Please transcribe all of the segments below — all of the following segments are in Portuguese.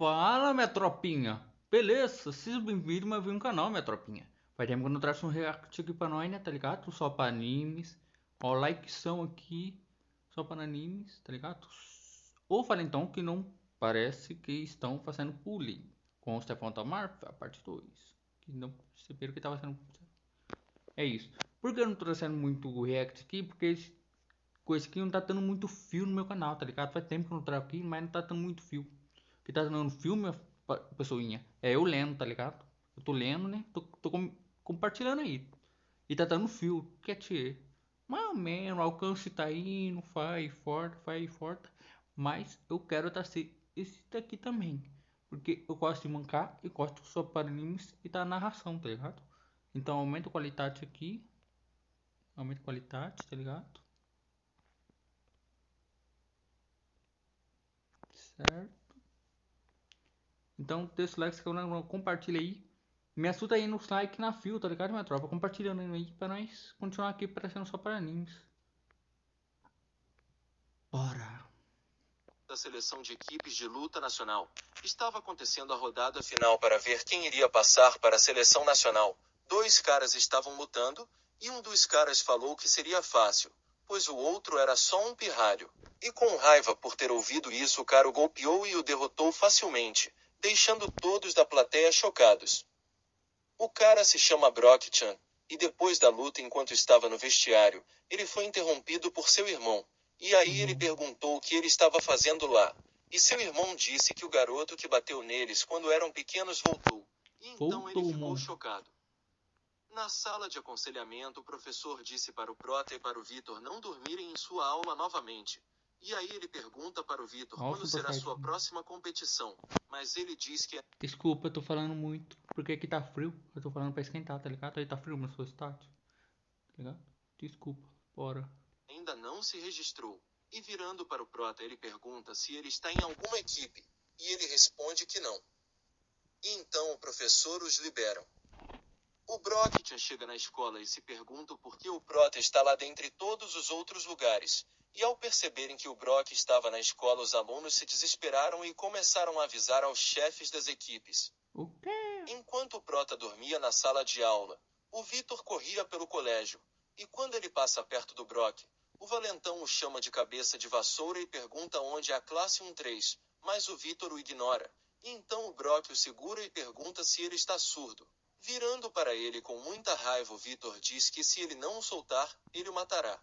Fala, minha tropinha. Beleza? Seja bem-vindo mais um canal, minha tropinha. Faz tempo que eu não traço um react aqui pra nós, né? Tá ligado? Só pra animes. Ó, likesão aqui. Só para animes, tá ligado? Ou fala então que não parece que estão fazendo bullying com o Stefan Tamar, a parte 2. Que não perceberam que tava sendo. É isso. Por que eu não tô trazendo muito react aqui? Porque coisa que não tá dando muito fio no meu canal, tá ligado? Faz tempo que eu não trago aqui, mas não tá dando muito fio. O que tá dando fio, minha pessoinha, é eu lendo, tá ligado? Eu tô lendo, né? Tô compartilhando aí. E tá dando fio. Quer te mais ou menos, o alcance tá indo, faz forte. Mas eu quero trazer esse daqui também. Porque eu gosto de mancar e gosto só para animes e da narração, tá ligado? Então aumenta a qualidade aqui. Aumenta a qualidade, tá ligado? Certo. Então, deixa o like, compartilha aí. Me ajuda aí nos like na fio, tá ligado, minha tropa? Compartilhando aí pra nós continuar aqui parecendo só para animes. Bora. Da seleção de equipes de luta nacional. Estava acontecendo a rodada final para ver quem iria passar para a seleção nacional. Dois caras estavam lutando, e um dos caras falou que seria fácil, pois o outro era só um pirralho. E com raiva por ter ouvido isso, o cara o golpeou e o derrotou facilmente, deixando todos da plateia chocados. O cara se chama Brock-chan, e depois da luta enquanto estava no vestiário, ele foi interrompido por seu irmão. E aí ele perguntou o que ele estava fazendo lá. E seu irmão disse que o garoto que bateu neles quando eram pequenos voltou. E então ele Voltou, ficou mano. chocado. Na sala de aconselhamento, o professor disse para o Prota e para o Vitor não dormirem em sua aula novamente. E aí ele pergunta para o Vitor Nossa, quando super será sua saiyajin. próxima competição. Mas ele diz que Desculpa, eu tô falando muito. Porque aqui tá frio. Eu tô falando pra esquentar, tá ligado? Aí tá frio na sua cidade. Tá ligado? Desculpa. Bora. ainda não se registrou. E virando para o Prota ele pergunta se ele está em alguma equipe. E ele responde que não. E então o professor os libera. O Brock já chega na escola e se pergunta por que o Prota está lá dentre todos os outros lugares. E ao perceberem que o Brock estava na escola, os alunos se desesperaram e começaram a avisar aos chefes das equipes. O quê? Enquanto o Prota dormia na sala de aula, o Vitor corria pelo colégio. E quando ele passa perto do Brock, o valentão o chama de cabeça de vassoura e pergunta onde é a classe 13, mas o Vitor o ignora. E então o Brock o segura e pergunta se ele está surdo. Virando para ele com muita raiva, o Vitor diz que se ele não o soltar, ele o matará.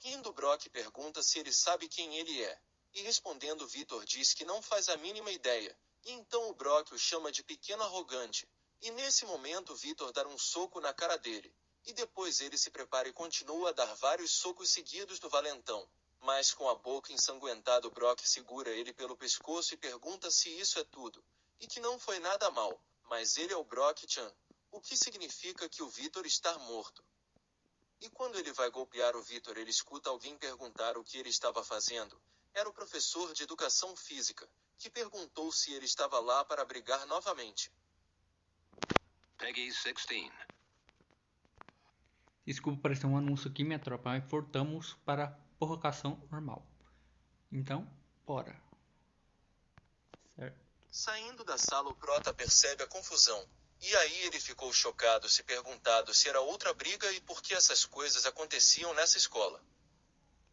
Rindo, Brock pergunta se ele sabe quem ele é. E respondendo, Vitor diz que não faz a mínima ideia. E então o Brock o chama de pequeno arrogante. E nesse momento Vitor dá um soco na cara dele. E depois ele se prepara e continua a dar vários socos seguidos no valentão. Mas com a boca ensanguentada, o Brock segura ele pelo pescoço e pergunta se isso é tudo. E que não foi nada mal, mas ele é o Brock-chan. O que significa que o Vitor está morto. E quando ele vai golpear o Vitor, ele escuta alguém perguntar o que ele estava fazendo. Era o professor de educação física, que perguntou se ele estava lá para brigar novamente. Peggy 16. Desculpa parecer um anúncio aqui, minha tropa. Mas voltamos para a prorrogação normal. Então, bora. Certo. Saindo da sala, o Prota percebe a confusão. E aí ele ficou chocado, se perguntando se era outra briga e por que essas coisas aconteciam nessa escola.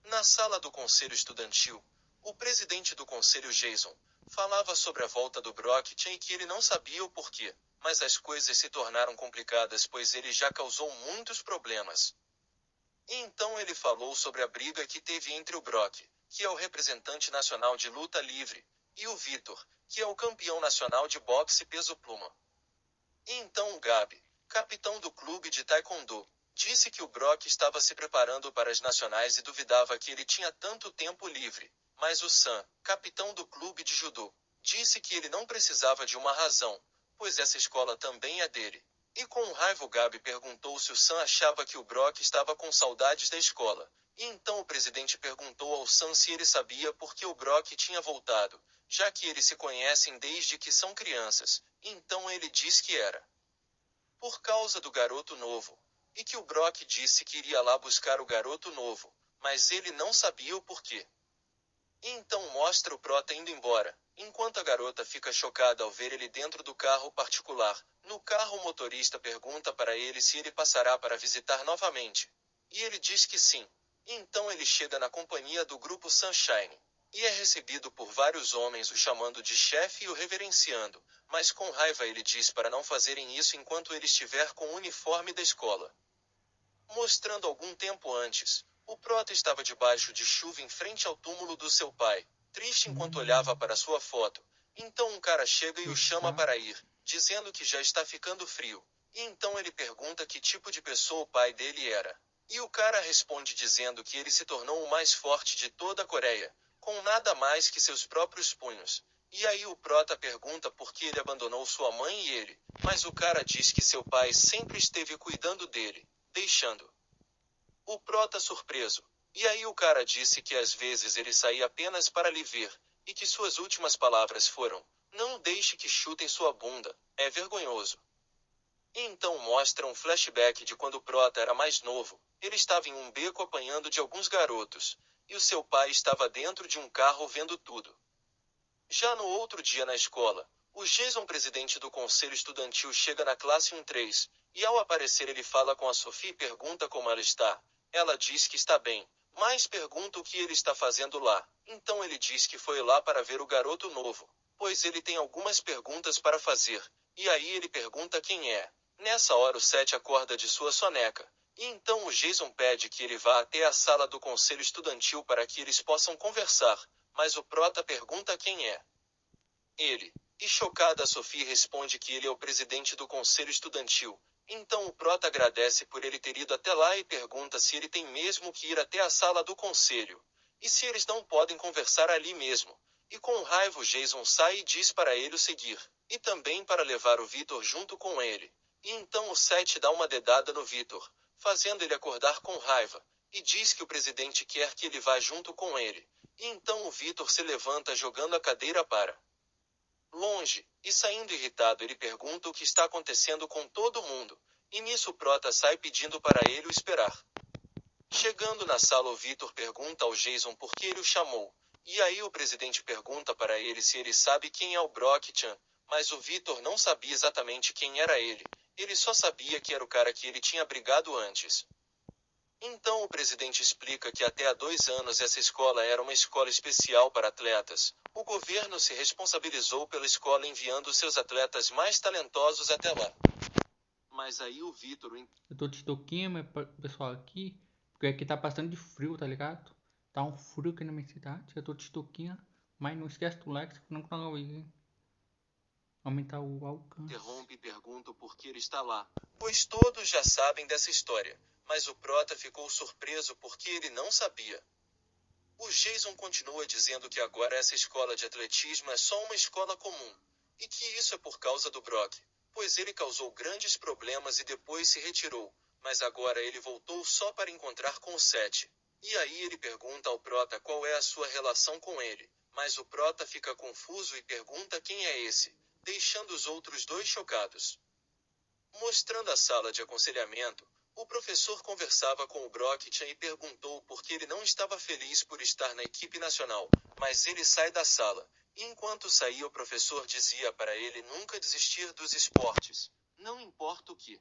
Na sala do conselho estudantil, o presidente do conselho, Jason, falava sobre a volta do Brock e que ele não sabia o porquê, mas as coisas se tornaram complicadas pois ele já causou muitos problemas. E então ele falou sobre a briga que teve entre o Brock, que é o representante nacional de luta livre, e o Vitor, que é o campeão nacional de boxe peso pluma. E então o Gabi, capitão do clube de taekwondo, disse que o Brock estava se preparando para as nacionais e duvidava que ele tinha tanto tempo livre. Mas o Sam, capitão do clube de judô, disse que ele não precisava de uma razão, pois essa escola também é dele. E com raiva o Gabi perguntou se o Sam achava que o Brock estava com saudades da escola. E então o presidente perguntou ao Sam se ele sabia por que o Brock tinha voltado, já que eles se conhecem desde que são crianças. Então ele disse que era por causa do garoto novo. E que o Brock disse que iria lá buscar o garoto novo, mas ele não sabia o porquê. E então mostra o Prota indo embora. enquanto a garota fica chocada ao ver ele dentro do carro particular. No carro, o motorista pergunta para ele se ele passará para visitar novamente. E ele diz que sim. Então ele chega na companhia do grupo Sunshine. E é recebido por vários homens o chamando de chefe e o reverenciando, mas com raiva ele diz para não fazerem isso enquanto ele estiver com o uniforme da escola. Mostrando algum tempo antes, o prota estava debaixo de chuva em frente ao túmulo do seu pai, triste enquanto olhava para sua foto. Então um cara chega e o chama para ir, dizendo que já está ficando frio. E então ele pergunta que tipo de pessoa o pai dele era. E o cara responde dizendo que ele se tornou o mais forte de toda a Coreia, com nada mais que seus próprios punhos. E aí o prota pergunta por que ele abandonou sua mãe e ele, mas o cara diz que seu pai sempre esteve cuidando dele, deixando o prota surpreso. E aí o cara disse que às vezes ele saía apenas para lhe ver, e que suas últimas palavras foram: "Não deixe que chutem sua bunda, é vergonhoso." E então mostra um flashback de quando o prota era mais novo. Ele estava em um beco apanhando de alguns garotos, e o seu pai estava dentro de um carro vendo tudo. Já no outro dia na escola, o Jason, presidente do conselho estudantil, chega na classe 1-3, e ao aparecer ele fala com a Sophie e pergunta como ela está. Ela diz que está bem, mas pergunta o que ele está fazendo lá. Então ele diz que foi lá para ver o garoto novo, pois ele tem algumas perguntas para fazer, e aí ele pergunta quem é. Nessa hora o Seth acorda de sua soneca, e então o Jason pede que ele vá até a sala do conselho estudantil para que eles possam conversar, mas o prota pergunta quem é ele. E chocada, a Sophie responde que ele é o presidente do conselho estudantil. Então o prota agradece por ele ter ido até lá e pergunta se ele tem mesmo que ir até a sala do conselho, e se eles não podem conversar ali mesmo. E com raiva o Jason sai e diz para ele o seguir, e também para levar o Victor junto com ele. E então o Seth dá uma dedada no Victor, fazendo ele acordar com raiva, e diz que o presidente quer que ele vá junto com ele. E então o Victor se levanta jogando a cadeira para longe, e saindo irritado ele pergunta o que está acontecendo com todo mundo, e nisso o prota sai pedindo para ele o esperar. Chegando na sala, o Victor pergunta ao Jason por que ele o chamou, e aí o presidente pergunta para ele se ele sabe quem é o Brock-chan, mas o Victor não sabia exatamente quem era ele só sabia que era o cara que ele tinha brigado antes. Então o presidente explica que até há 2 anos essa escola era uma escola especial para atletas. O governo se responsabilizou pela escola enviando seus atletas mais talentosos até lá. Mas aí o Victor... Eu tô de toquinha, meu pessoal, aqui, porque aqui tá bastante frio, tá ligado? Tá um frio aqui na minha cidade. Eu tô de toquinha, mas não esquece do like, não tá aumentar o alcance. Interrompe e pergunta por que ele está lá, pois todos já sabem dessa história, mas o prota ficou surpreso porque ele não sabia. O Jason continua dizendo que agora essa escola de atletismo é só uma escola comum, e que isso é por causa do Brock, pois ele causou grandes problemas e depois se retirou, mas agora ele voltou só para encontrar com o Seth. E aí ele pergunta ao prota qual é a sua relação com ele, mas o prota fica confuso e pergunta quem é esse, deixando os outros dois chocados. Mostrando a sala de aconselhamento, o professor conversava com o Brock-chan e perguntou por que ele não estava feliz por estar na equipe nacional, mas ele sai da sala, e enquanto saía o professor dizia para ele nunca desistir dos esportes, não importa o que.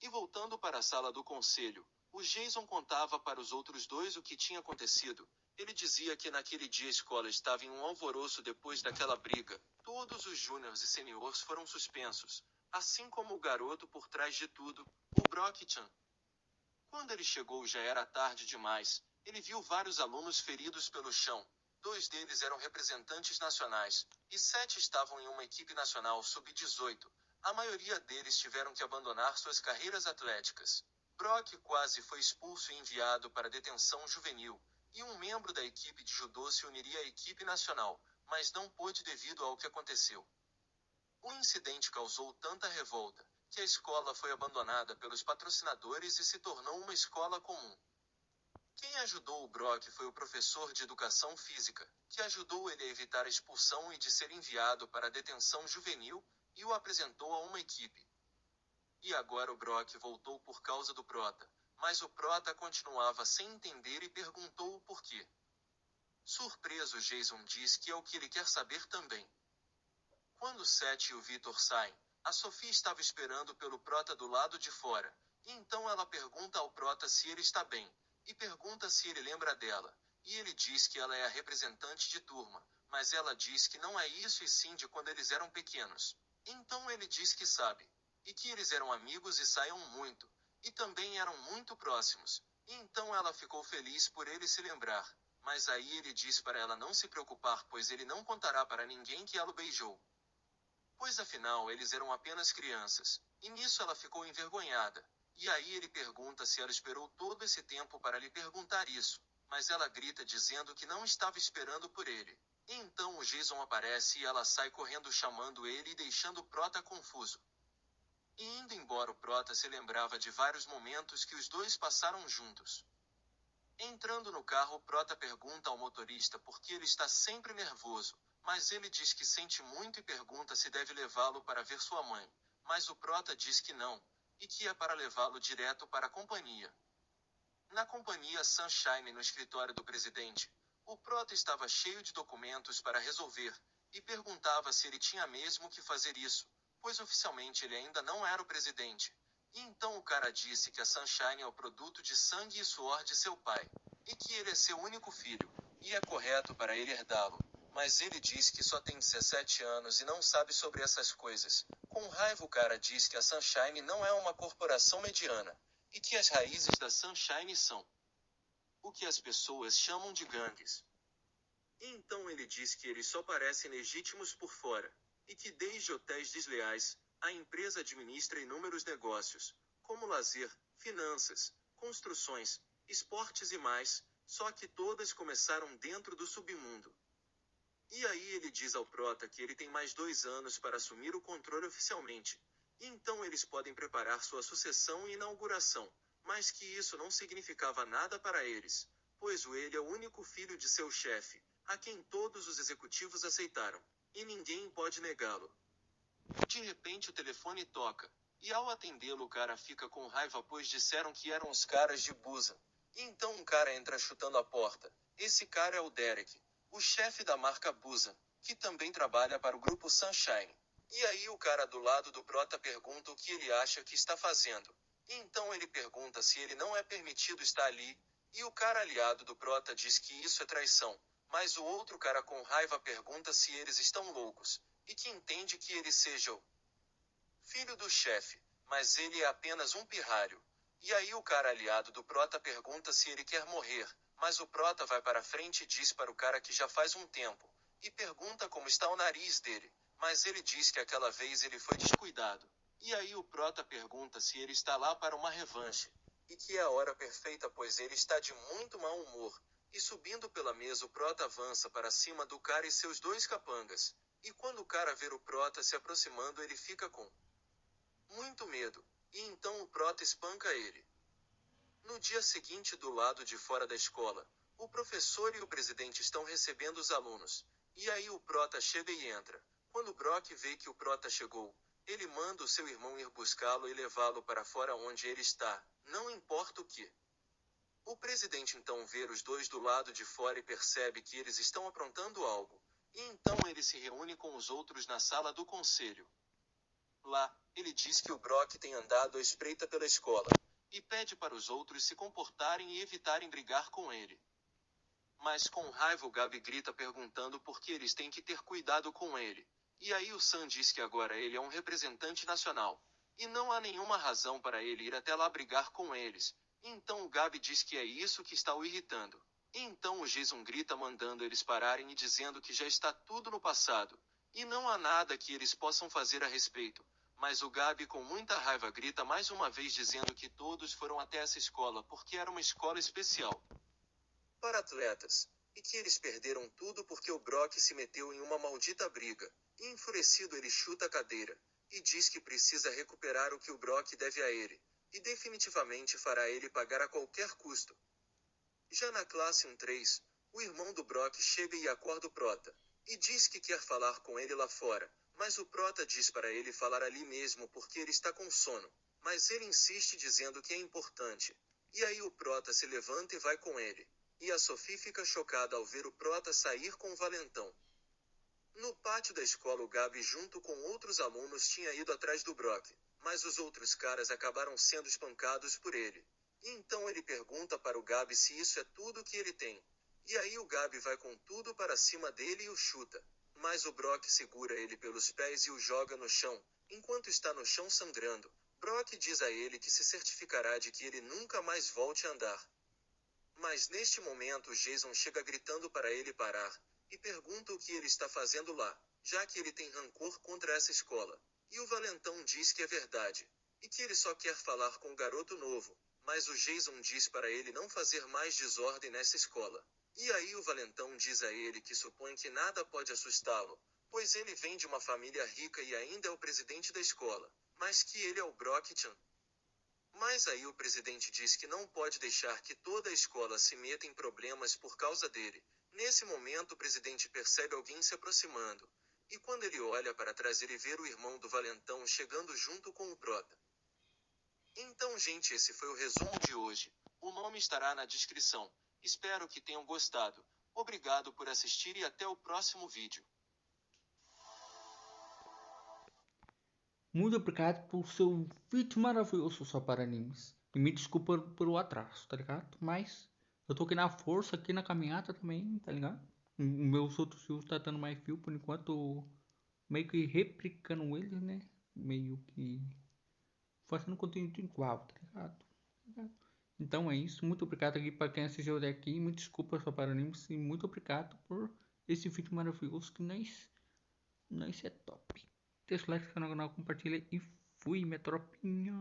E voltando para a sala do conselho, o Jason contava para os outros dois o que tinha acontecido. Ele dizia que naquele dia a escola estava em um alvoroço depois daquela briga. Todos os júniors e seniors foram suspensos, assim como o garoto por trás de tudo, o Brock-chan. Quando ele chegou já era tarde demais. Ele viu vários alunos feridos pelo chão. 2 deles eram representantes nacionais, e 7 estavam em uma equipe nacional sub-18. A maioria deles tiveram que abandonar suas carreiras atléticas. Brock quase foi expulso e enviado para detenção juvenil, e um membro da equipe de judô se uniria à equipe nacional, mas não pôde devido ao que aconteceu. O incidente causou tanta revolta, que a escola foi abandonada pelos patrocinadores e se tornou uma escola comum. Quem ajudou o Brock foi o professor de educação física, que ajudou ele a evitar a expulsão e de ser enviado para a detenção juvenil, e o apresentou a uma equipe. E agora o Brock voltou por causa do prota, mas o prota continuava sem entender e perguntou o porquê. Surpreso, Jason diz que é o que ele quer saber também. Quando Seth e o Victor saem, a Sophie estava esperando pelo Prota do lado de fora, e então ela pergunta ao Prota se ele está bem, e pergunta se ele lembra dela, e ele diz que ela é a representante de turma, mas ela diz que não é isso e sim de quando eles eram pequenos. Então ele diz que sabe, e que eles eram amigos e saiam muito, e também eram muito próximos, e então ela ficou feliz por ele se lembrar, mas aí ele diz para ela não se preocupar pois ele não contará para ninguém que ela o beijou. Pois afinal eles eram apenas crianças, e nisso ela ficou envergonhada. E aí ele pergunta se ela esperou todo esse tempo para lhe perguntar isso, mas ela grita dizendo que não estava esperando por ele. E então o Jason aparece e ela sai correndo chamando ele e deixando o Prota confuso. E indo embora o Prota se lembrava de vários momentos que os dois passaram juntos. Entrando no carro o Prota pergunta ao motorista por que ele está sempre nervoso, mas ele diz que sente muito e pergunta se deve levá-lo para ver sua mãe, mas o Prota diz que não, e que é para levá-lo direto para a companhia. Na companhia Sunshine no escritório do presidente, o Prota estava cheio de documentos para resolver, e perguntava se ele tinha mesmo que fazer isso, pois oficialmente ele ainda não era o presidente. E então o cara disse que a Sunshine é o produto de sangue e suor de seu pai, e que ele é seu único filho, e é correto para ele herdá-lo. Mas ele diz que só tem 17 anos e não sabe sobre essas coisas. Com raiva o cara diz que a Sunshine não é uma corporação mediana, e que as raízes da Sunshine são o que as pessoas chamam de gangues. E então ele diz que eles só parecem legítimos por fora, e que desde hotéis desleais, a empresa administra inúmeros negócios, como lazer, finanças, construções, esportes e mais, só que todas começaram dentro do submundo. E aí ele diz ao Prota que ele tem mais 2 anos para assumir o controle oficialmente, e então eles podem preparar sua sucessão e inauguração, mas que isso não significava nada para eles, pois ele é o único filho de seu chefe, a quem todos os executivos aceitaram, e ninguém pode negá-lo. De repente o telefone toca, e ao atendê-lo o cara fica com raiva pois disseram que eram os caras de Busan. E então um cara entra chutando a porta. Esse cara é o Derek, o chefe da marca Busan, que também trabalha para o grupo Sunshine. E aí o cara do lado do Prota pergunta o que ele acha que está fazendo. E então ele pergunta se ele não é permitido estar ali, e o cara aliado do Prota diz que isso é traição. Mas o outro cara com raiva pergunta se eles estão loucos, e que entende que ele seja o filho do chefe, mas ele é apenas um pirralho. E aí o cara aliado do Prota pergunta se ele quer morrer, mas o Prota vai para frente e diz para o cara que já faz um tempo, e pergunta como está o nariz dele, mas ele diz que aquela vez ele foi descuidado. E aí o Prota pergunta se ele está lá para uma revanche, e que é a hora perfeita pois ele está de muito mau humor. E subindo pela mesa o Prota avança para cima do cara e seus 2 capangas. E quando o cara vê o Prota se aproximando ele fica com muito medo. E então o Prota espanca ele. No dia seguinte do lado de fora da escola, o professor e o presidente estão recebendo os alunos. E aí o Prota chega e entra. Quando o Brock vê que o Prota chegou, ele manda o seu irmão ir buscá-lo e levá-lo para fora onde ele está, não importa o que. O presidente então vê os dois do lado de fora e percebe que eles estão aprontando algo, e então ele se reúne com os outros na sala do conselho. Lá, ele diz que o Brock tem andado à espreita pela escola, e pede para os outros se comportarem e evitarem brigar com ele. Mas com raiva o Gabi grita perguntando por que eles têm que ter cuidado com ele, e aí o Sam diz que agora ele é um representante nacional, e não há nenhuma razão para ele ir até lá brigar com eles. Então o Gabi diz que é isso que está o irritando. E então o Jason grita mandando eles pararem e dizendo que já está tudo no passado, e não há nada que eles possam fazer a respeito. Mas o Gabi com muita raiva grita mais uma vez dizendo que todos foram até essa escola porque era uma escola especial para atletas, e que eles perderam tudo porque o Brock se meteu em uma maldita briga. E enfurecido ele chuta a cadeira, e diz que precisa recuperar o que o Brock deve a ele, e definitivamente fará ele pagar a qualquer custo. Já na classe 1-3, o irmão do Brock chega e acorda o Prota, e diz que quer falar com ele lá fora, mas o Prota diz para ele falar ali mesmo porque ele está com sono, mas ele insiste dizendo que é importante. E aí o Prota se levanta e vai com ele. E a Sophie fica chocada ao ver o Prota sair com o valentão. No pátio da escola, o Gabi junto com outros alunos tinha ido atrás do Brock, mas os outros caras acabaram sendo espancados por ele. E então ele pergunta para o Gabi se isso é tudo que ele tem. E aí o Gabi vai com tudo para cima dele e o chuta. Mas o Brock segura ele pelos pés e o joga no chão. Enquanto está no chão sangrando, Brock diz a ele que se certificará de que ele nunca mais volte a andar. Mas neste momento Jason chega gritando para ele parar, e pergunta o que ele está fazendo lá, já que ele tem rancor contra essa escola. E o valentão diz que é verdade, e que ele só quer falar com o garoto novo, mas o Jason diz para ele não fazer mais desordem nessa escola. E aí o valentão diz a ele que supõe que nada pode assustá-lo, pois ele vem de uma família rica e ainda é o presidente da escola, mas que ele é o Brock-chan. Mas aí o presidente diz que não pode deixar que toda a escola se meta em problemas por causa dele. Nesse momento o presidente percebe alguém se aproximando. E quando ele olha para trás ele vê o irmão do valentão chegando junto com o Prota. Então gente, esse foi o resumo de hoje. O nome estará na descrição. Espero que tenham gostado. Obrigado por assistir e até o próximo vídeo. Muito obrigado por seu vídeo maravilhoso só para animes. E me desculpa pelo atraso, tá ligado? Mas eu tô aqui na força, aqui na caminhada também, tá ligado? O meus outros filmes tá dando mais fio por enquanto, meio que replicando eles, né? Meio que fazendo conteúdo igual, tá ligado? Então é isso. Muito obrigado aqui para quem assistiu até aqui. Muito desculpa só para animes. E muito obrigado por esse vídeo maravilhoso que nós é top. Deixa o like no canal, compartilha e fui, minha tropinha.